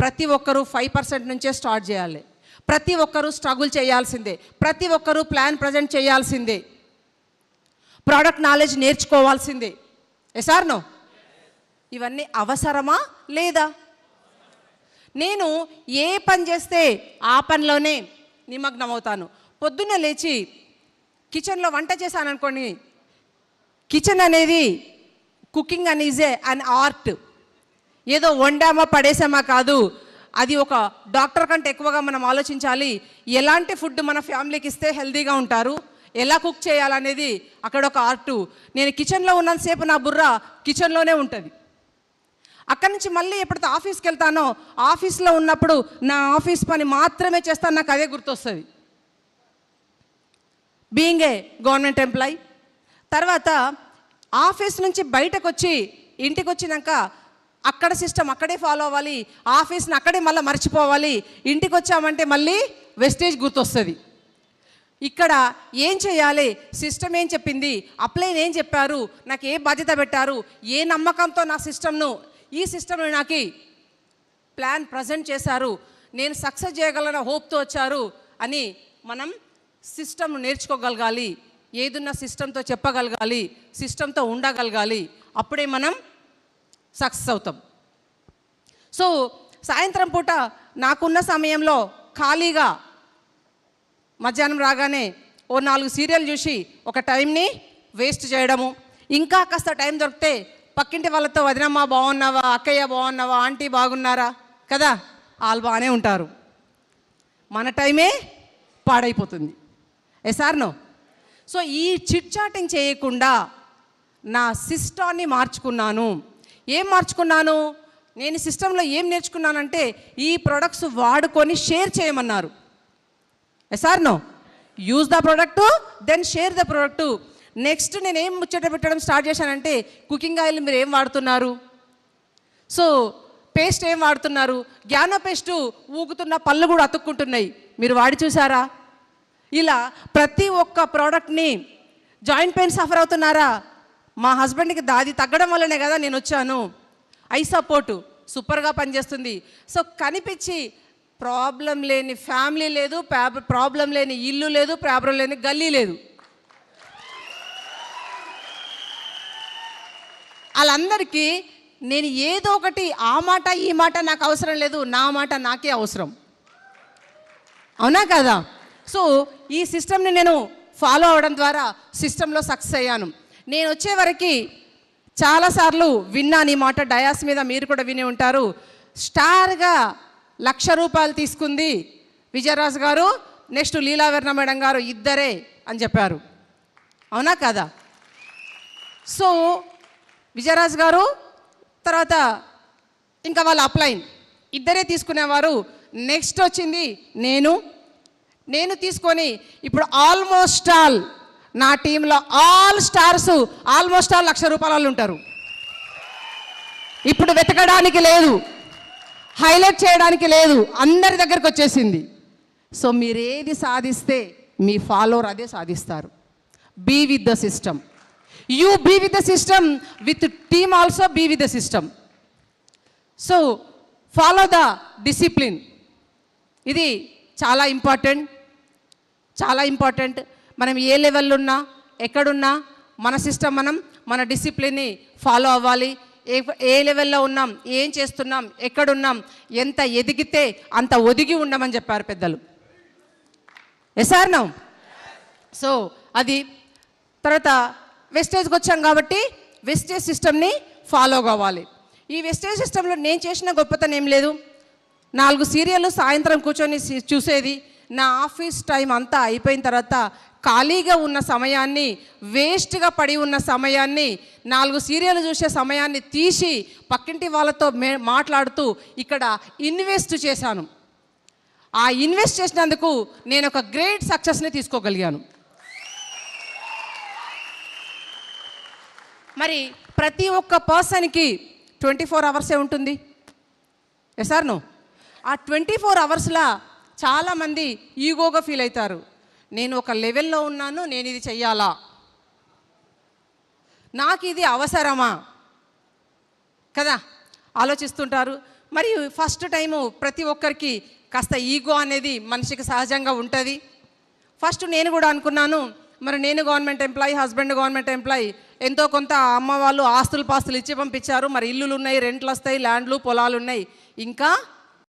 ప్రతి ఒక్కరూ 5% నుంచే స్టార్ట్ చేయాలి. ప్రతి ఒక్కరూ స్ట్రగుల్ చేయాల్సిందే. ప్రతి ఒక్కరూ ప్లాన్ ప్రజెంట్ చేయాల్సిందే. ప్రోడక్ట్ నాలెడ్జ్ నేర్చుకోవాల్సిందే. Yes or no? ఇవన్నీ అవసరమా లేదా? నేను ఏ పని చేస్తే ఆ పనిలోనే నిమగ్నం అవుతాను. పొద్దున్న లేచి కిచెన్లో వంట చేశాను అనుకోండి, కిచెన్ అనేది కుకింగ్ అని ఈజ్ అన్ ఆర్ట్. ఏదో వండామా పడేసామా కాదు, అది ఒక డాక్టర్ కంటే ఎక్కువగా మనం ఆలోచించాలి. ఎలాంటి ఫుడ్ మన ఫ్యామిలీకి ఇస్తే హెల్తీగా ఉంటారు, ఎలా కుక్ చేయాలనేది అక్కడ ఒక ఆర్టు. నేను కిచెన్లో ఉన్నంతసేపు నా బుర్ర కిచెన్లోనే ఉంటుంది. అక్కడి నుంచి మళ్ళీ ఎప్పుడైతే ఆఫీస్కి వెళ్తానో, ఆఫీస్లో ఉన్నప్పుడు నా ఆఫీస్ పని మాత్రమే చేస్తాను, నాకు అదే గుర్తొస్తుంది. Being a government employee. తర్వాత ఆఫీస్ నుంచి బయటకు వచ్చి ఇంటికి వచ్చినాక అక్కడ సిస్టమ్ అక్కడే ఫాలో అవ్వాలి, ఆఫీస్ని అక్కడే మళ్ళీ మర్చిపోవాలి. ఇంటికి వచ్చామంటే మళ్ళీ వెస్టేజ్ గుర్తొస్తుంది. ఇక్కడ ఏం చేయాలి, సిస్టమ్ ఏం చెప్పింది, అప్లైన్ ఏం చెప్పారు, నాకు ఏ బాధ్యత పెట్టారు, ఏ నమ్మకంతో నా సిస్టమ్ను ఈ సిస్టమ్ను నాకు ప్లాన్ ప్రజెంట్ చేశారు, నేను సక్సెస్ చేయగలన హోప్తో వచ్చారు అని మనం సిస్టమ్ను నేర్చుకోగలగాలి. ఏదున్న సిస్టంతో చెప్పగలగాలి, సిస్టంతో ఉండగలగాలి. అప్పుడే మనం సక్సెస్ అవుతాం. సో సాయంత్రం పూట నాకున్న సమయంలో ఖాళీగా మధ్యాహ్నం రాగానే ఓ 4 సీరియల్ చూసి ఒక టైంని వేస్ట్ చేయడము. ఇంకా కాస్త టైం దొరికితే పక్కింటి వాళ్ళతో వదినమ్మ బాగున్నావా, అక్కయ్య బాగున్నావా, ఆంటీ బాగున్నారా కదా, వాళ్ళు బాగానే ఉంటారు. మన టైమే పాడైపోతుంది. Yes or no? సో ఈ చిట్ చాటింగ్ చేయకుండా నా సిస్టాన్ని మార్చుకున్నాను. ఏం మార్చుకున్నాను? నేను సిస్టంలో ఏం నేర్చుకున్నానంటే, ఈ ప్రొడక్ట్స్ వాడుకొని షేర్ చేయమన్నారు. Yes or no? Use the product, then share the product. Next నేను ఏం ముచ్చట పెట్టడం స్టార్ట్ చేశానంటే, కుకింగ్ ఆయిల్ మీరు ఏం వాడుతున్నారు, సో పేస్ట్ ఏం వాడుతున్నారు, జ్ఞాన పేస్ట్ ఊగుతున్న పళ్ళు కూడా అతుక్కుంటున్నాయి, మీరు వాడి చూసారా? ఇలా ప్రతి ఒక్క ప్రోడక్ట్ని, జాయింట్ పెయిన్ సఫర్ అవుతున్నారా, మా హస్బెండ్కి దాది తగ్గడం వల్లనే కదా నేను వచ్చాను, ఐ సపోర్టు సూపర్గా పనిచేస్తుంది. సో కనిపించి ప్రాబ్లం లేని ఫ్యామిలీ లేదు, ప్రాబ్లం లేని ఇల్లు లేదు, ప్రాబ్లం లేని గల్లీ లేదు. వాళ్ళందరికీ నేను ఏదో ఒకటి, ఆ మాట ఈ మాట నాకు అవసరం లేదు, నా మాట నాకే అవసరం. అవునా కదా? సో ఈ సిస్టమ్ని నేను ఫాలో అవడం ద్వారా సిస్టంలో సక్సెస్ అయ్యాను. నేను వచ్చే వరకు చాలాసార్లు విన్నాను ఈ మాట, డయాస్ మీద మీరు కూడా విని ఉంటారు. స్టార్గా 1,00,000 రూపాయలు తీసుకుంది విజయరాజు గారు, నెక్స్ట్ లీలావర్ణ మేడం గారు, ఇద్దరే అని చెప్పారు. అవునా కదా? సో విజయరాజు గారు తర్వాత ఇంకా వాళ్ళ అప్లైన్ ఇద్దరే తీసుకునేవారు. నెక్స్ట్ వచ్చింది నేను తీసుకొని ఇప్పుడు ఆల్మోస్ట్ ఆల్ నా టీంలో ఆల్ స్టార్స్ ఆల్మోస్ట్ ఆల్ 1,00,000 రూపాయల వాళ్ళు ఉంటారు. ఇప్పుడు వెతకడానికి లేదు, హైలైట్ చేయడానికి లేదు, అందరి దగ్గరకు వచ్చేసింది. సో మీరు ఏది సాధిస్తే మీ ఫాలోవర్ అదే సాధిస్తారు. Be with the system. You be with the system, with team also be with the system. So follow the discipline. ఇది చాలా ఇంపార్టెంట్, చాలా ఇంపార్టెంట్. మనం ఏ లెవెల్లో ఉన్నా, ఎక్కడున్నా మన సిస్టమ్, మన డిసిప్లిన్ని ఫాలో అవ్వాలి. ఏ లెవెల్లో ఉన్నాం, ఏం చేస్తున్నాం, ఎక్కడున్నాం, ఎంత ఎదిగితే అంత ఒదిగి ఉండమని చెప్పారు పెద్దలు. Yes or no? సో అది. తర్వాత వెస్టేజ్కి వచ్చాం కాబట్టి వెస్టేజ్ సిస్టమ్ని ఫాలో కావాలి. ఈ వెస్టేజ్ సిస్టంలో నేను చేసిన గొప్పతనం ఏం లేదు. 4 సీరియళ్ళు సాయంత్రం కూర్చొని చూసేది. నా ఆఫీస్ టైం అంతా అయిపోయిన తర్వాత ఖాళీగా ఉన్న సమయాన్ని, వేస్ట్గా పడి ఉన్న సమయాన్ని, 4 సీరియల్ చూసే సమయాన్ని తీసి పక్కింటి వాళ్ళతో మాట్లాడుతూ ఇక్కడ ఇన్వెస్ట్ చేశాను. ఆ ఇన్వెస్ట్ చేసినందుకు నేను ఒక గ్రేట్ సక్సెస్ని తీసుకోగలిగాను. మరి ప్రతి ఒక్క పర్సన్కి 24 అవర్సే ఉంటుంది. Yes or no? ఆ 24 అవర్స్లో చాలామంది ఈగోగా ఫీల్ అవుతారు. నేను ఒక లెవెల్లో ఉన్నాను, నేను ఇది చెయ్యాలా, నాకు ఇది అవసరమా కదా ఆలోచిస్తుంటారు. మరి ఫస్ట్ టైము ప్రతి ఒక్కరికి కాస్త ఈగో అనేది మనిషికి సహజంగా ఉంటుంది. ఫస్ట్ నేను కూడా అనుకున్నాను, మరి నేను government employee, husband government employee, ఎంతో కొంత అమ్మ వాళ్ళు ఆస్తులు పాస్తులు ఇచ్చి పంపించారు, మరి ఇల్లులు ఉన్నాయి, రెంట్లు వస్తాయి, ల్యాండ్లు పొలాలు ఉన్నాయి, ఇంకా